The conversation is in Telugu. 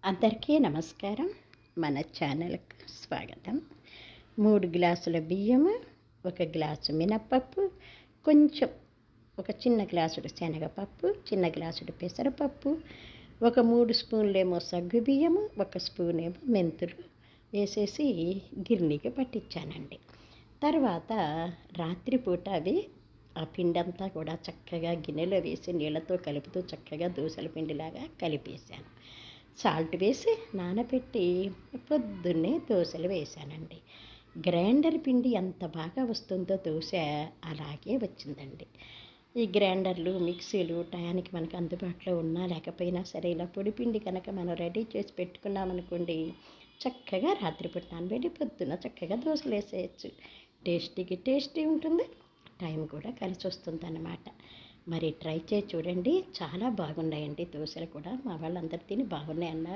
అందరికీ నమస్కారం. మన ఛానల్‌కి స్వాగతం. 3 గ్లాసుల బియ్యము, 1 గ్లాసు మినపప్పు, కొంచెం ఒక చిన్న గ్లాసుడు శనగపప్పు, చిన్న గ్లాసుడు పెసరపప్పు, ఒక 3 స్పూన్లేమో సగ్గుబియ్యము, 1 స్పూనేమో మెంతులు వేసేసి గిర్నీకి పట్టించానండి. తర్వాత రాత్రిపూట ఆ పిండంతా కూడా చక్కగా గిన్నెలో వేసి నీళ్ళతో కలుపుతూ చక్కగా దోసల పిండిలాగా కలిపేశాను. సాల్ట్ వేసి నానబెట్టి పొద్దున్నే దోశలు వేశానండి. గ్రైండర్ పిండి ఎంత బాగా వస్తుందో దోశ అలాగే వచ్చిందండి. ఈ గ్రైండర్లు, మిక్సీలు టయానికి మనకు అందుబాటులో ఉన్నా లేకపోయినా సరే ఇలా పొడి పిండి కనుక మనం రెడీ చేసి పెట్టుకున్నామనుకోండి, చక్కగా రాత్రిపూట నానబెట్టి పొద్దున చక్కగా దోశలు వేసేయచ్చు. టేస్టీ ఉంటుంది, టైం కూడా కలిసి వస్తుందన్నమాట. మరి ట్రై చేసి చూడండి, చాలా బాగున్నాయండి దోశలు కూడా. మా వాళ్ళందరూ తిని బాగున్నాయి అన్నారు.